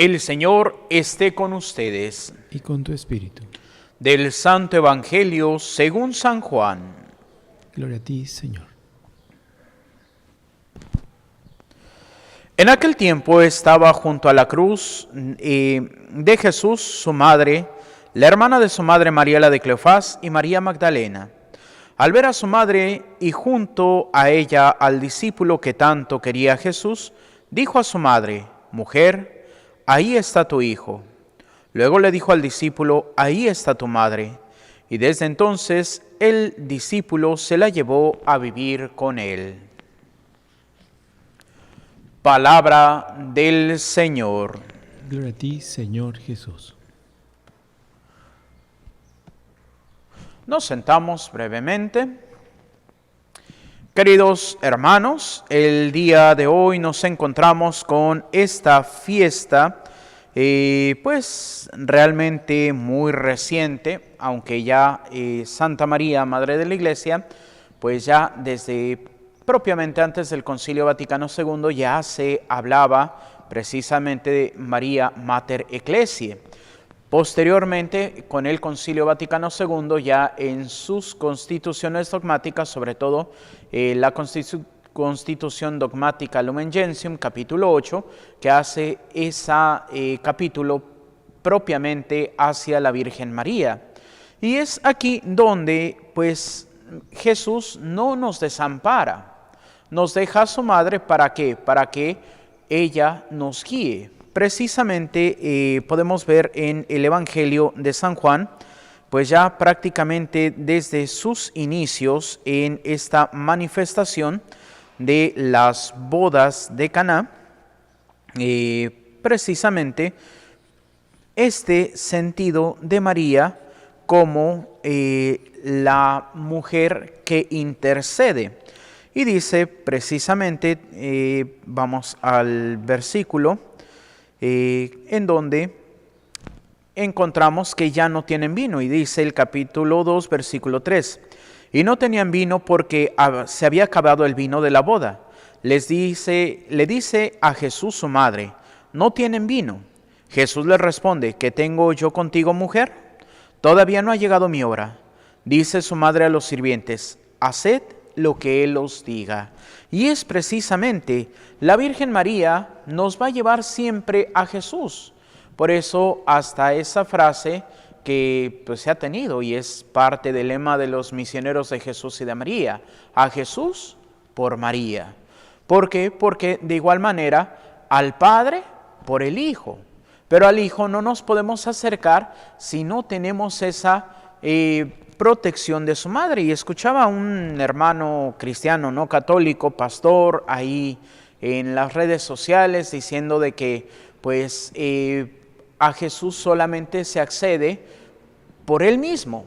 El Señor esté con ustedes. Y con tu espíritu. Del Santo Evangelio según San Juan. Gloria a ti, Señor. En aquel tiempo estaba junto a la cruz de Jesús su madre, la hermana de su madre María la de Cleofás y María Magdalena. Al ver a su madre y junto a ella al discípulo que tanto quería a Jesús, dijo a su madre: «Mujer, ahí está tu hijo». Luego le dijo al discípulo: «Ahí está tu madre». Y desde entonces el discípulo se la llevó a vivir con él. Palabra del Señor. Gloria a ti, Señor Jesús. Nos sentamos brevemente. Queridos hermanos, el día de hoy nos encontramos con esta fiesta, pues realmente muy reciente, aunque ya Santa María, Madre de la Iglesia, pues ya desde propiamente antes del Concilio Vaticano II ya se hablaba precisamente de María Mater Ecclesiae. Posteriormente, con el Concilio Vaticano II, ya en sus constituciones dogmáticas, sobre todo la Constitución Dogmática Lumen Gentium, capítulo 8, que hace ese capítulo propiamente hacia la Virgen María. Y es aquí donde, pues, Jesús no nos desampara, nos deja a su madre, ¿para qué? Para que ella nos guíe. Precisamente podemos ver en el Evangelio de San Juan, pues ya prácticamente desde sus inicios en esta manifestación de las bodas de Caná, precisamente este sentido de María como la mujer que intercede. Y dice precisamente, vamos al versículo, en donde encontramos que ya no tienen vino, y dice el capítulo 2, versículo 3, y no tenían vino porque se había acabado el vino de la boda. Le dice a Jesús su madre: ¿no tienen vino? Jesús le responde: ¿qué tengo yo contigo, mujer? Todavía no ha llegado mi hora. Dice su madre a los sirvientes: haced lo que Él os diga. Y es precisamente la Virgen María nos va a llevar siempre a Jesús. Por eso hasta esa frase que pues, se ha tenido y es parte del lema de los misioneros de Jesús y de María: a Jesús por María. ¿Por qué? Porque de igual manera al Padre por el Hijo. Pero al Hijo no nos podemos acercar si no tenemos esa protección de su madre. Y escuchaba a un hermano cristiano, no católico, pastor, ahí en las redes sociales diciendo de que pues a Jesús solamente se accede por Él mismo,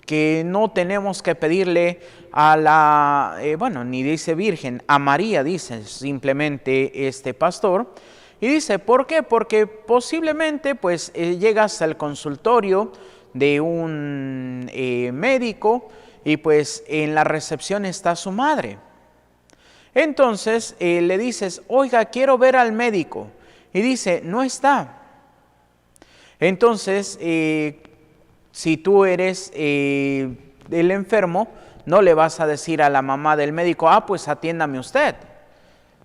que no tenemos que pedirle a la, ni dice Virgen, a María, dice simplemente este pastor. Y dice, ¿por qué? Porque posiblemente pues llegas al consultorio de un médico y pues en la recepción está su madre. Entonces le dices: oiga, quiero ver al médico. Y dice: no está. Entonces, si tú eres el enfermo, no le vas a decir a la mamá del médico: pues atiéndame usted.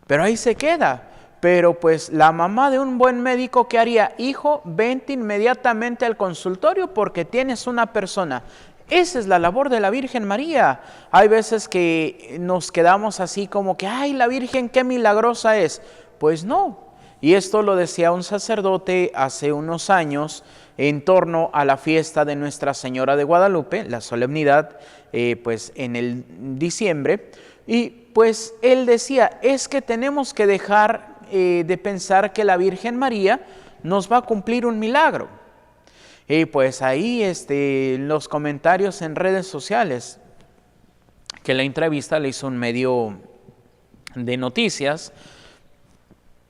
Pero ahí se queda. Pero pues la mamá de un buen médico, ¿qué haría? Hijo, vente inmediatamente al consultorio porque tienes una persona. Esa es la labor de la Virgen María. Hay veces que nos quedamos así como que, ¡ay, la Virgen qué milagrosa es! Pues no. Y esto lo decía un sacerdote hace unos años en torno a la fiesta de Nuestra Señora de Guadalupe, la solemnidad pues en el diciembre. Y pues él decía, es que tenemos que dejar de pensar que la Virgen María nos va a cumplir un milagro. Y pues ahí los comentarios en redes sociales, que la entrevista le hizo un medio de noticias,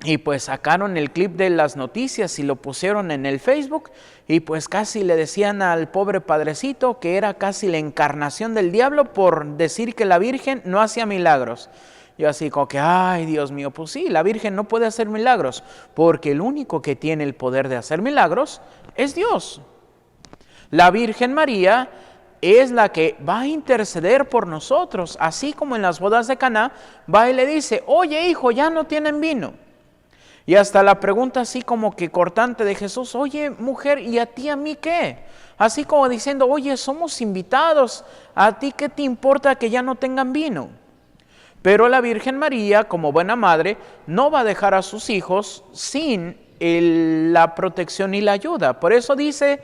y pues sacaron el clip de las noticias y lo pusieron en el Facebook, y pues casi le decían al pobre padrecito que era casi la encarnación del diablo por decir que la Virgen no hacía milagros. Yo así como que, ay Dios mío, pues sí, la Virgen no puede hacer milagros, porque el único que tiene el poder de hacer milagros es Dios. La Virgen María es la que va a interceder por nosotros, así como en las bodas de Caná, va y le dice, oye hijo, ya no tienen vino. Y hasta la pregunta así como que cortante de Jesús, oye mujer, ¿y a ti a mí qué? Así como diciendo, oye, somos invitados, ¿a ti qué te importa que ya no tengan vino? Pero la Virgen María, como buena madre, no va a dejar a sus hijos sin la protección y la ayuda. Por eso dice,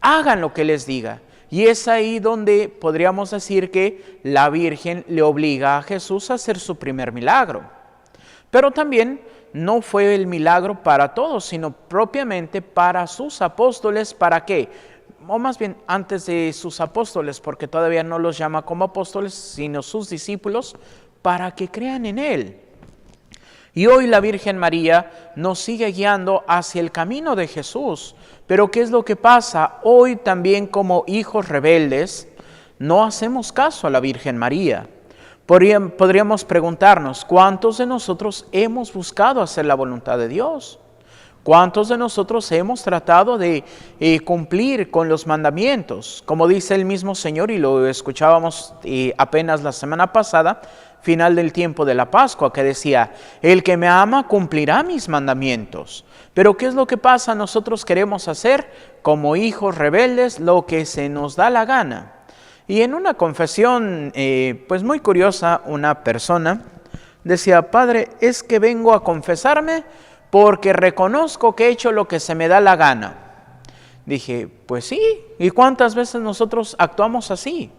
hagan lo que les diga. Y es ahí donde podríamos decir que la Virgen le obliga a Jesús a hacer su primer milagro. Pero también no fue el milagro para todos, sino propiamente para sus apóstoles. ¿Para qué? O más bien antes de sus apóstoles, porque todavía no los llama como apóstoles, sino sus discípulos, para que crean en Él. Y hoy la Virgen María nos sigue guiando hacia el camino de Jesús. Pero ¿qué es lo que pasa? Hoy también como hijos rebeldes no hacemos caso a la Virgen María. Podríamos preguntarnos, ¿cuántos de nosotros hemos buscado hacer la voluntad de Dios? ¿Cuántos de nosotros hemos tratado de cumplir con los mandamientos? Como dice el mismo Señor, y lo escuchábamos apenas la semana pasada, final del tiempo de la Pascua, que decía, el que me ama cumplirá mis mandamientos. Pero ¿qué es lo que pasa? Nosotros queremos hacer como hijos rebeldes lo que se nos da la gana. Y en una confesión pues muy curiosa, una persona decía, Padre, es que vengo a confesarme porque reconozco que he hecho lo que se me da la gana. Dije, pues sí, ¿y cuántas veces nosotros actuamos así?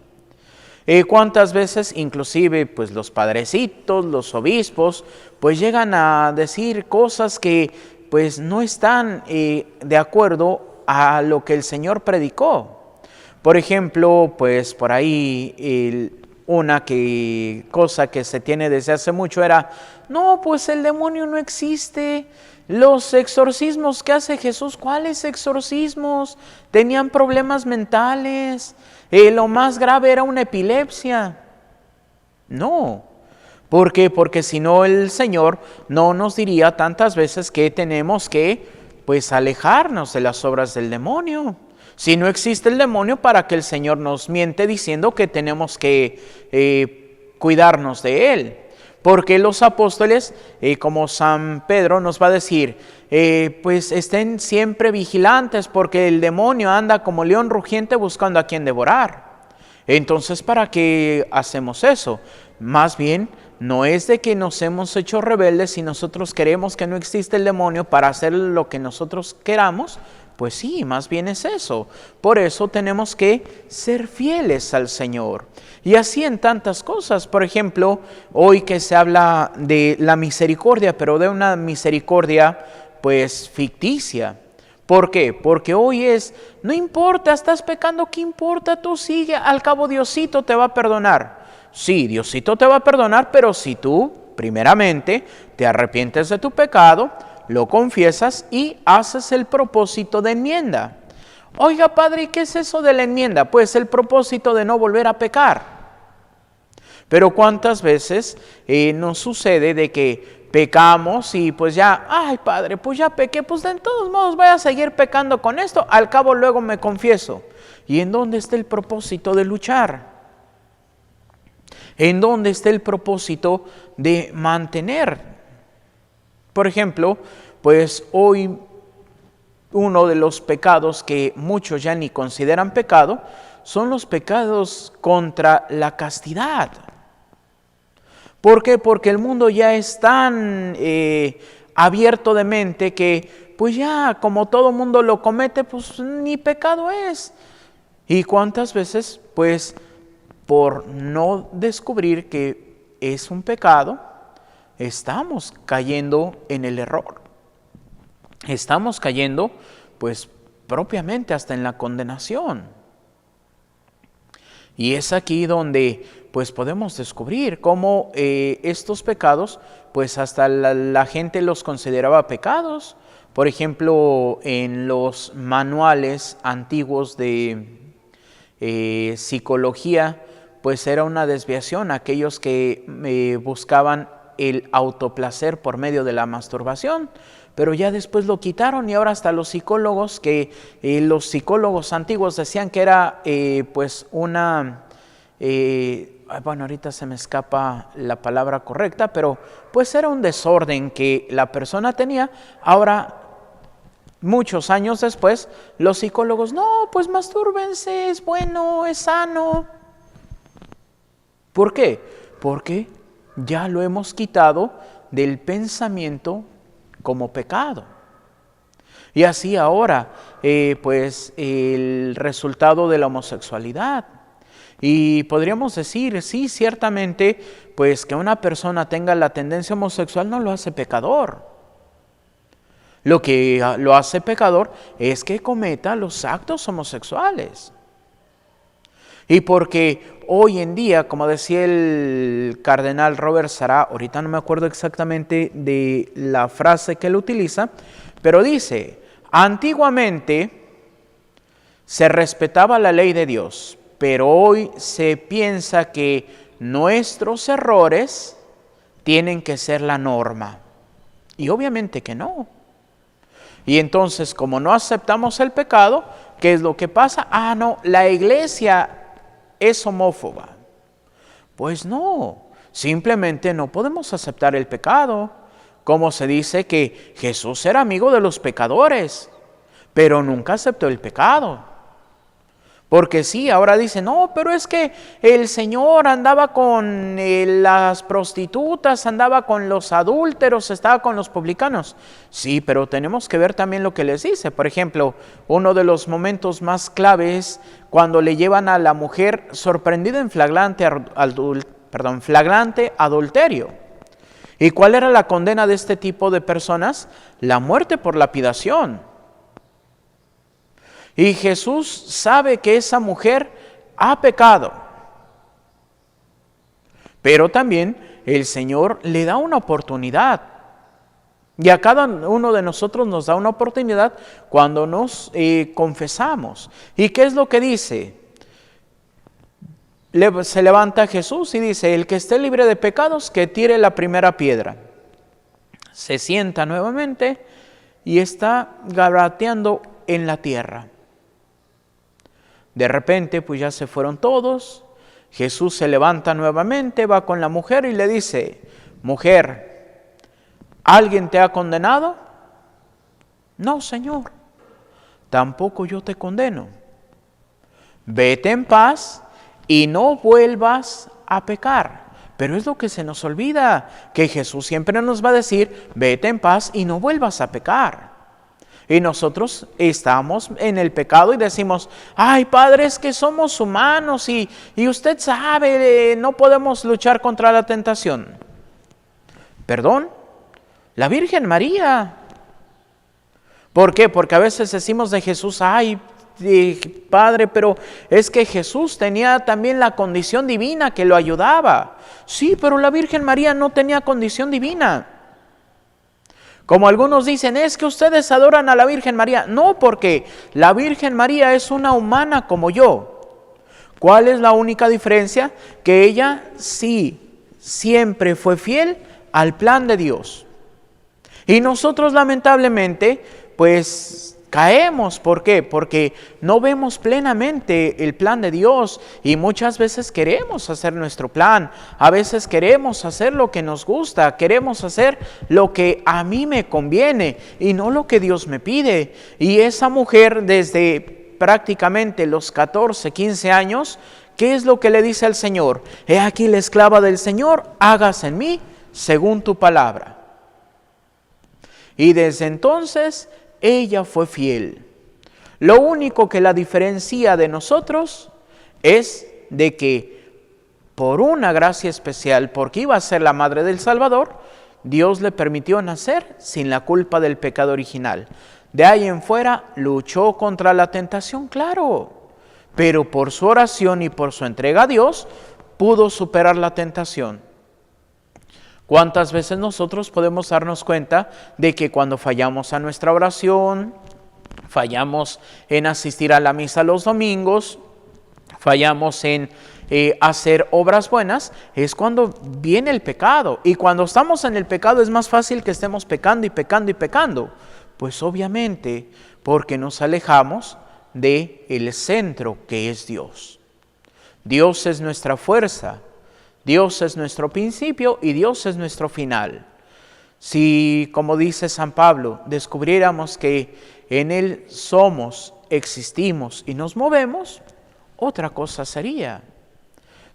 ¿Cuántas veces inclusive pues los padrecitos, los obispos, pues llegan a decir cosas que pues no están de acuerdo a lo que el Señor predicó? Por ejemplo, pues por ahí una cosa que se tiene desde hace mucho era, no, pues el demonio no existe. Los exorcismos que hace Jesús, ¿cuáles exorcismos? Tenían problemas mentales. Lo más grave era una epilepsia. No. ¿Por qué? Porque si no el Señor no nos diría tantas veces que tenemos que pues alejarnos de las obras del demonio. Si no existe el demonio, ¿para qué el Señor nos miente diciendo que tenemos que cuidarnos de él? Porque los apóstoles, como San Pedro nos va a decir, pues estén siempre vigilantes porque el demonio anda como león rugiente buscando a quien devorar. Entonces, ¿para qué hacemos eso? Más bien, no es de que nos hemos hecho rebeldes y nosotros queremos que no existe el demonio para hacer lo que nosotros queramos. Pues sí, más bien es eso. Por eso tenemos que ser fieles al Señor. Y así en tantas cosas. Por ejemplo, hoy que se habla de la misericordia, pero de una misericordia pues ficticia. ¿Por qué? Porque hoy no importa, estás pecando, ¿qué importa? Tú sigue, al cabo Diosito te va a perdonar. Sí, Diosito te va a perdonar, pero si tú, primeramente, te arrepientes de tu pecado, lo confiesas y haces el propósito de enmienda. Oiga, Padre, ¿y qué es eso de la enmienda? Pues el propósito de no volver a pecar. Pero ¿cuántas veces nos sucede de que pecamos y pues ya, ay Padre, pues ya pequé, pues de todos modos voy a seguir pecando con esto, al cabo luego me confieso? ¿Y en dónde está el propósito de luchar? ¿En dónde está el propósito de mantener? Por ejemplo, pues hoy uno de los pecados que muchos ya ni consideran pecado son los pecados contra la castidad. ¿Por qué? Porque el mundo ya es tan abierto de mente que pues ya como todo mundo lo comete, pues ni pecado es. ¿Y cuántas veces? Pues por no descubrir que es un pecado, estamos cayendo en el error. Estamos cayendo, pues, propiamente hasta en la condenación. Y es aquí donde, pues, podemos descubrir cómo estos pecados, pues, hasta la gente los consideraba pecados. Por ejemplo, en los manuales antiguos de psicología, pues era una desviación. Aquellos que buscaban el autoplacer por medio de la masturbación, pero ya después lo quitaron y ahora hasta los psicólogos, los psicólogos antiguos decían que era pues una, bueno, ahorita se me escapa la palabra correcta, pero pues era un desorden que la persona tenía. Ahora, muchos años después, los psicólogos, no, pues mastúrbense, es bueno, es sano. ¿Por qué? Porque ya lo hemos quitado del pensamiento como pecado. Y así ahora, pues el resultado de la homosexualidad. Y podríamos decir, sí, ciertamente, pues que una persona tenga la tendencia homosexual no lo hace pecador. Lo que lo hace pecador es que cometa los actos homosexuales. Y porque hoy en día, como decía el cardenal Robert Sará, ahorita no me acuerdo exactamente de la frase que él utiliza, pero dice, antiguamente se respetaba la ley de Dios, pero hoy se piensa que nuestros errores tienen que ser la norma. Y obviamente que no. Y entonces, como no aceptamos el pecado, ¿qué es lo que pasa? Ah, no, la iglesia es homófoba. Pues no, simplemente no podemos aceptar el pecado. Como se dice que Jesús era amigo de los pecadores, pero nunca aceptó el pecado. Porque sí, ahora dice, no, pero es que el Señor andaba con las prostitutas, andaba con los adúlteros, estaba con los publicanos. Sí, pero tenemos que ver también lo que les dice. Por ejemplo, uno de los momentos más claves cuando le llevan a la mujer sorprendida en flagrante adulterio. ¿Y cuál era la condena de este tipo de personas? La muerte por lapidación. Y Jesús sabe que esa mujer ha pecado. Pero también el Señor le da una oportunidad. Y a cada uno de nosotros nos da una oportunidad cuando nos confesamos. ¿Y qué es lo que dice? Se levanta Jesús y dice, el que esté libre de pecados, que tire la primera piedra. Se sienta nuevamente y está garrateando en la tierra. De repente, pues ya se fueron todos. Jesús se levanta nuevamente, va con la mujer y le dice, mujer, ¿alguien te ha condenado? No, Señor, tampoco yo te condeno. Vete en paz y no vuelvas a pecar. Pero es lo que se nos olvida, que Jesús siempre nos va a decir, vete en paz y no vuelvas a pecar. Y nosotros estamos en el pecado y decimos, ay, Padre, es que somos humanos y usted sabe, no podemos luchar contra la tentación. ¿Perdón? La Virgen María. ¿Por qué? Porque a veces decimos de Jesús, ay, Padre, pero es que Jesús tenía también la condición divina que lo ayudaba. Sí, pero la Virgen María no tenía condición divina. Como algunos dicen, es que ustedes adoran a la Virgen María. No, porque la Virgen María es una humana como yo. ¿Cuál es la única diferencia? Que ella sí, siempre fue fiel al plan de Dios. Y nosotros lamentablemente, pues caemos. ¿Por qué? Porque no vemos plenamente el plan de Dios y muchas veces queremos hacer nuestro plan. A veces queremos hacer lo que nos gusta, queremos hacer lo que a mí me conviene y no lo que Dios me pide. Y esa mujer desde prácticamente los 14, 15 años, ¿qué es lo que le dice al Señor? He aquí la esclava del Señor, hágase en mí según tu palabra. Y desde entonces ella fue fiel. Lo único que la diferencia de nosotros es de que por una gracia especial, porque iba a ser la madre del Salvador, Dios le permitió nacer sin la culpa del pecado original. De ahí en fuera luchó contra la tentación, claro, pero por su oración y por su entrega a Dios pudo superar la tentación. ¿Cuántas veces nosotros podemos darnos cuenta de que cuando fallamos a nuestra oración, fallamos en asistir a la misa los domingos, fallamos en hacer obras buenas, es cuando viene el pecado. Y cuando estamos en el pecado es más fácil que estemos pecando y pecando y pecando. Pues obviamente porque nos alejamos del centro que es Dios. Dios es nuestra fuerza, Dios es nuestro principio y Dios es nuestro final. Si, como dice San Pablo, descubriéramos que en Él somos, existimos y nos movemos, otra cosa sería.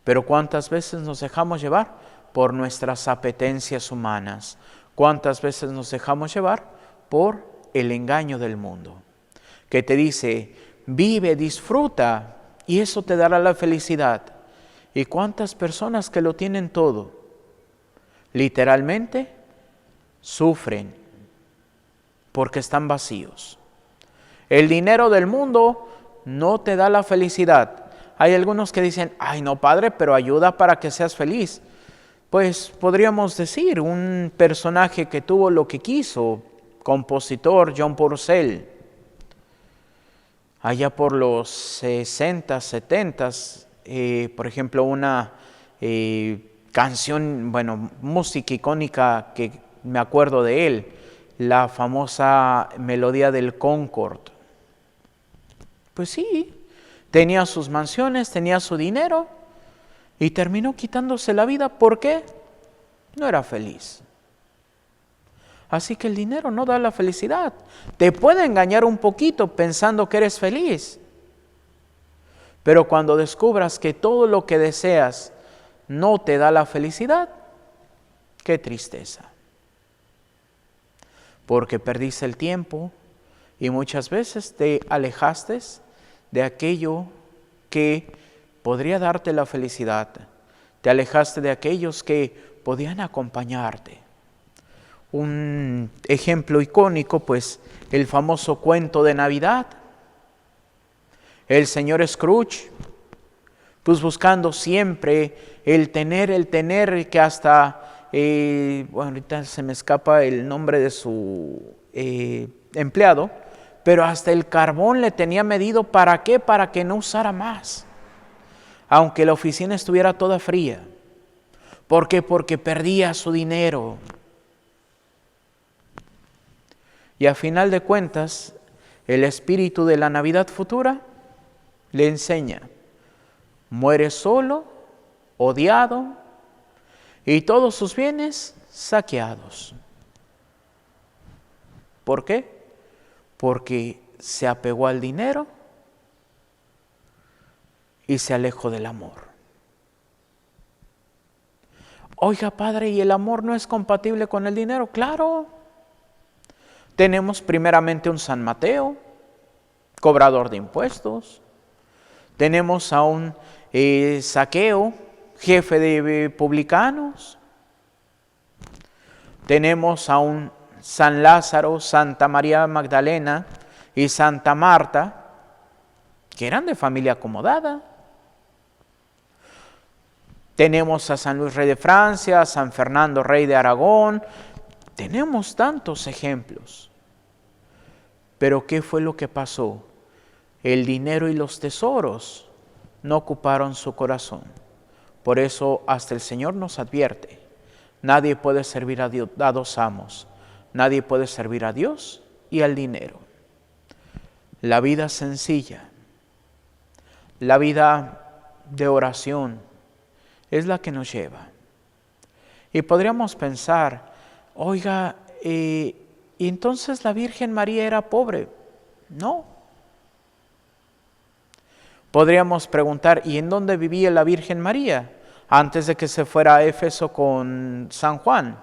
Pero ¿cuántas veces nos dejamos llevar por nuestras apetencias humanas? ¿Cuántas veces nos dejamos llevar por el engaño del mundo? Que te dice, vive, disfruta, y eso te dará la felicidad. ¿Y cuántas personas que lo tienen todo, literalmente, sufren porque están vacíos? El dinero del mundo no te da la felicidad. Hay algunos que dicen, ay no padre, pero ayuda para que seas feliz. Pues podríamos decir, un personaje que tuvo lo que quiso, compositor John Purcell, allá por los 60, 70, por ejemplo, una canción, música icónica que me acuerdo de él, la famosa melodía del Concorde. Pues sí, tenía sus mansiones, tenía su dinero y terminó quitándose la vida. ¿Por qué? No era feliz. Así que el dinero no da la felicidad. Te puede engañar un poquito pensando que eres feliz. Pero cuando descubras que todo lo que deseas no te da la felicidad, qué tristeza. Porque perdiste el tiempo y muchas veces te alejaste de aquello que podría darte la felicidad. Te alejaste de aquellos que podían acompañarte. Un ejemplo icónico, pues, el famoso cuento de Navidad. El señor Scrooge, pues buscando siempre el tener, que hasta, ahorita se me escapa el nombre de su empleado, pero hasta el carbón le tenía medido. ¿Para qué? Para que no usara más, aunque la oficina estuviera toda fría. ¿Por qué? Porque perdía su dinero. Y a final de cuentas, el espíritu de la Navidad futura le enseña, muere solo, odiado, y todos sus bienes saqueados. ¿Por qué? Porque se apegó al dinero y se alejó del amor. Oiga, padre, ¿y el amor no es compatible con el dinero? Claro. Tenemos primeramente un San Mateo, cobrador de impuestos. Tenemos a un Zaqueo, jefe de publicanos. Tenemos a un San Lázaro, Santa María Magdalena y Santa Marta, que eran de familia acomodada. Tenemos a San Luis, rey de Francia, a San Fernando, rey de Aragón. Tenemos tantos ejemplos. Pero ¿qué fue lo que pasó? El dinero y los tesoros no ocuparon su corazón. Por eso hasta el Señor nos advierte, nadie puede servir a dos amos. Nadie puede servir a Dios y al dinero. La vida sencilla, la vida de oración, es la que nos lleva. Y podríamos pensar, oiga, ¿y entonces la Virgen María era pobre? No. Podríamos preguntar, ¿y en dónde vivía la Virgen María antes de que se fuera a Éfeso con San Juan?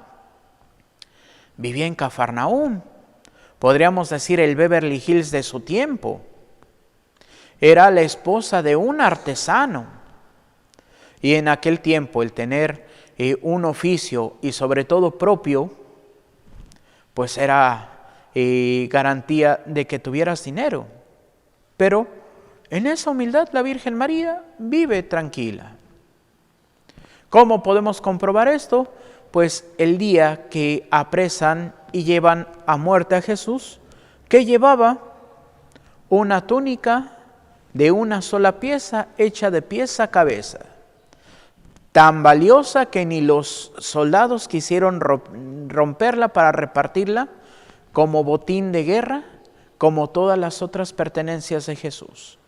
Vivía en Cafarnaúm. Podríamos decir el Beverly Hills de su tiempo. Era la esposa de un artesano. Y en aquel tiempo el tener un oficio y sobre todo propio, pues era garantía de que tuvieras dinero. Pero en esa humildad la Virgen María vive tranquila. ¿Cómo podemos comprobar esto? Pues el día que apresan y llevan a muerte a Jesús, que llevaba una túnica de una sola pieza hecha de pies a cabeza. tan valiosa que ni los soldados quisieron romperla para repartirla como botín de guerra, como todas las otras pertenencias de Jesús,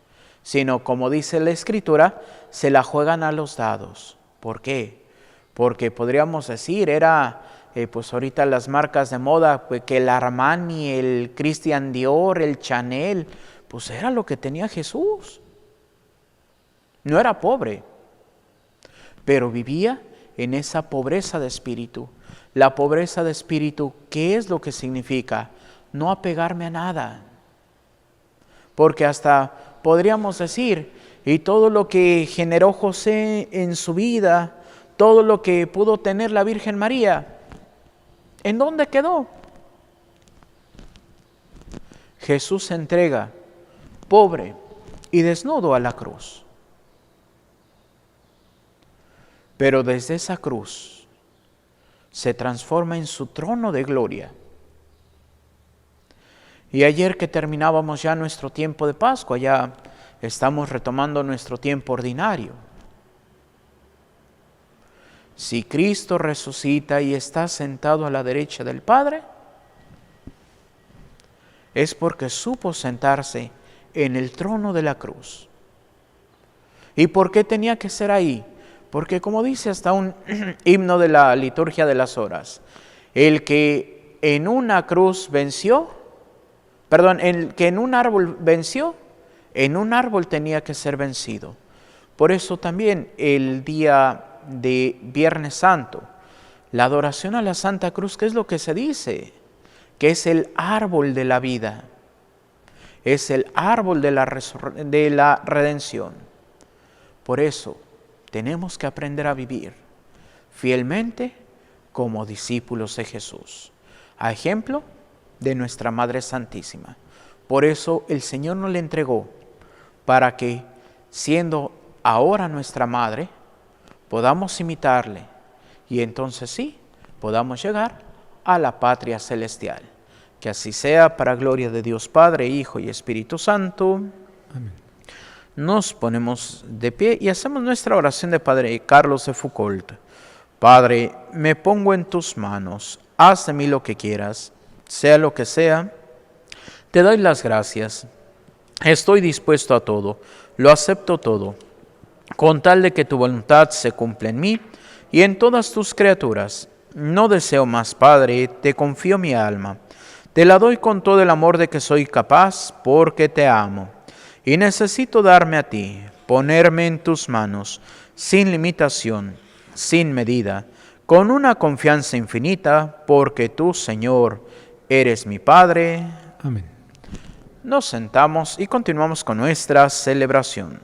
sino, como dice la Escritura, se la juegan a los dados. ¿Por qué? Porque podríamos decir, era pues ahorita las marcas de moda, pues, que el Armani, el Christian Dior, el Chanel, pues era lo que tenía Jesús. No era pobre, pero vivía en esa pobreza de espíritu. La pobreza de espíritu, ¿qué es lo que significa? No apegarme a nada. Porque hasta podríamos decir, y todo lo que generó José en su vida, todo lo que pudo tener la Virgen María, ¿en dónde quedó? Jesús se entrega pobre y desnudo a la cruz. Pero desde esa cruz se transforma en su trono de gloria. Y ayer que terminábamos ya nuestro tiempo de Pascua, ya estamos retomando nuestro tiempo ordinario. Si Cristo resucita y está sentado a la derecha del Padre, es porque supo sentarse en el trono de la cruz. ¿Y por qué tenía que ser ahí? Porque, como dice hasta un himno de la liturgia de las horas, el que en una cruz venció, el que en un árbol venció, en un árbol tenía que ser vencido. Por eso también el día de Viernes Santo, la adoración a la Santa Cruz, ¿qué es lo que se dice? Que es el árbol de la vida, es el árbol de la redención. Por eso tenemos que aprender a vivir fielmente como discípulos de Jesús, a ejemplo de nuestra Madre Santísima. Por eso el Señor nos la entregó, para que, siendo ahora nuestra Madre, podamos imitarle y entonces sí, podamos llegar a la patria celestial. Que así sea, para gloria de Dios Padre, Hijo y Espíritu Santo. Amén. Nos ponemos de pie y hacemos nuestra oración de Padre Carlos de Foucault. Padre, me pongo en tus manos, haz de mí lo que quieras, sea lo que sea. Te doy las gracias, estoy dispuesto a todo, lo acepto todo, con tal de que tu voluntad se cumpla en mí y en todas tus criaturas. No deseo más, Padre, te confío mi alma, te la doy con todo el amor de que soy capaz, porque te amo. Y necesito darme a ti, ponerme en tus manos, sin limitación, sin medida, con una confianza infinita, porque tú, Señor, eres mi Padre. Amén. Nos sentamos y continuamos con nuestra celebración.